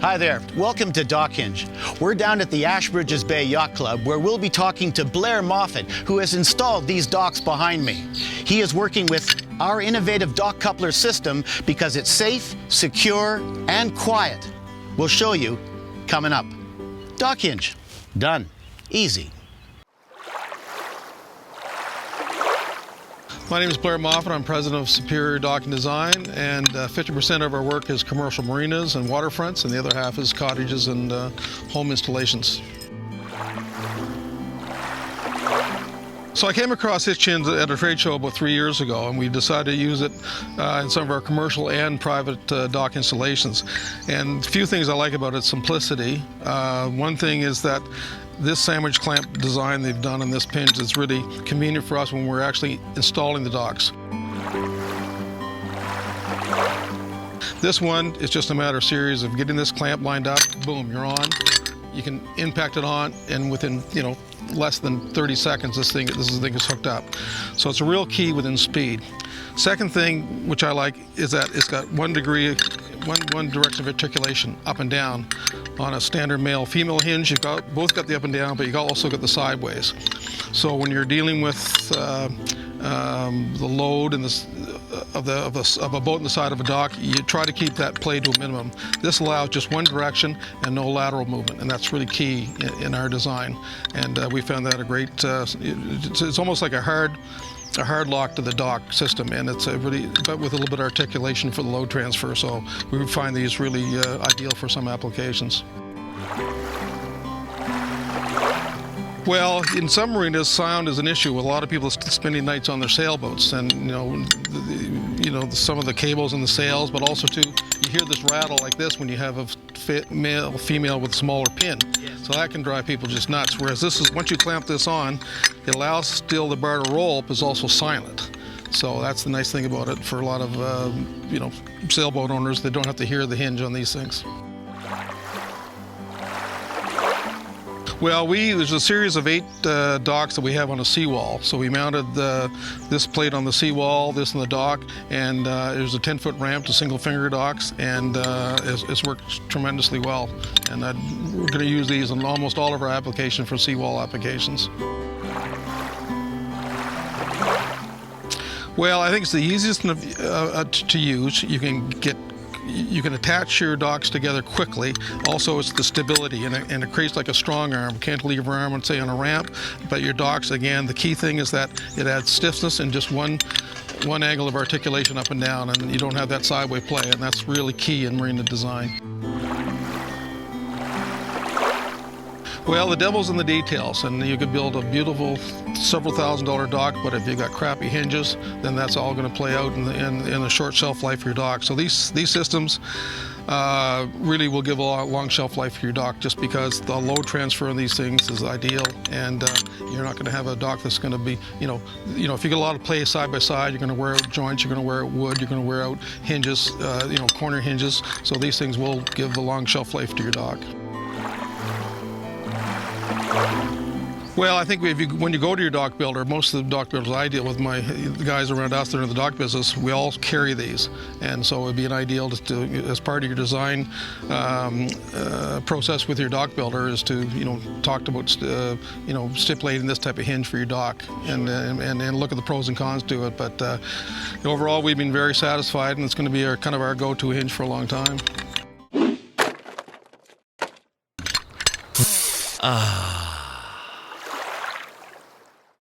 Hi there, welcome to DockHinge. We're down at the Ashbridges Bay Yacht Club where we'll be talking to Blair Moffat, who has installed these docks behind me. He is working with our innovative dock coupler system because it's safe, secure, and quiet. We'll show you coming up. DockHinge, done, easy. My name is Blair Moffat. I'm president of Superior Docking Design, and 50% of our work is commercial marinas and waterfronts, and the other half is cottages and home installations. So I came across Hitchins at a trade show about 3 years ago, and we decided to use it in some of our commercial and private dock installations. And a few things I like about its simplicity. One thing is that this sandwich clamp design they've done on this hinge is really convenient for us when we're actually installing the docks. This one is just a matter of series of getting this clamp lined up, boom, you're on. You can impact it on, and within less than 30 seconds this thing is hooked up. So it's a real key within speed. Second thing which I like is that it's got one direction of articulation up and down. On a standard male-female hinge, you've both got the up and down, but you've also got the sideways. So when you're dealing with the load and of a boat on the side of a dock, you try to keep that play to a minimum. This allows just one direction and no lateral movement, and that's really key in our design. And we found that a great. It's almost like a hard lock to the dock system, and it's but with a little bit of articulation for the load transfer. So we find these really ideal for some applications. Well, in some marinas, sound is an issue with a lot of people spending nights on their sailboats, and some of the cables and the sails, but also too, you hear this rattle like this when you have a female with a smaller pin. Yes. So that can drive people just nuts. Whereas this is, once you clamp this on, it allows still the bar to roll, but it's also silent. So that's the nice thing about it for a lot of sailboat owners. They don't have to hear the hinge on these things. Well, there's a series of 8 docks that we have on a seawall. So we mounted this plate on the seawall, this on the dock, and there's a 10-foot ramp to single finger docks, and it's worked tremendously well. And we're going to use these in almost all of our applications for seawall applications. Well, I think it's the easiest to use. You can attach your docks together quickly. Also, it's the stability, and it creates like a strong arm, cantilever arm, say on a ramp. But your docks, again, the key thing is that it adds stiffness and just one angle of articulation up and down, and you don't have that sideway play, and that's really key in marina design. Well, the devil's in the details, and you could build a beautiful several $1,000s dock, but if you've got crappy hinges, then that's all going to play out in the short shelf life for your dock. So these systems really will give a long shelf life for your dock, just because the load transfer on these things is ideal, and you're not going to have a dock that's going to be, if you get a lot of play side by side, you're going to wear out joints, you're going to wear out wood, you're going to wear out hinges, corner hinges. So these things will give a long shelf life to your dock. Well, I think when you go to your dock builder, most of the dock builders I deal with, the guys around us that are in the dock business, we all carry these, and so it would be an ideal to as part of your design process with your dock builder is to talk about stipulating this type of hinge for your dock, and look at the pros and cons to it. But overall, we've been very satisfied, and it's going to be kind of our go-to hinge for a long time.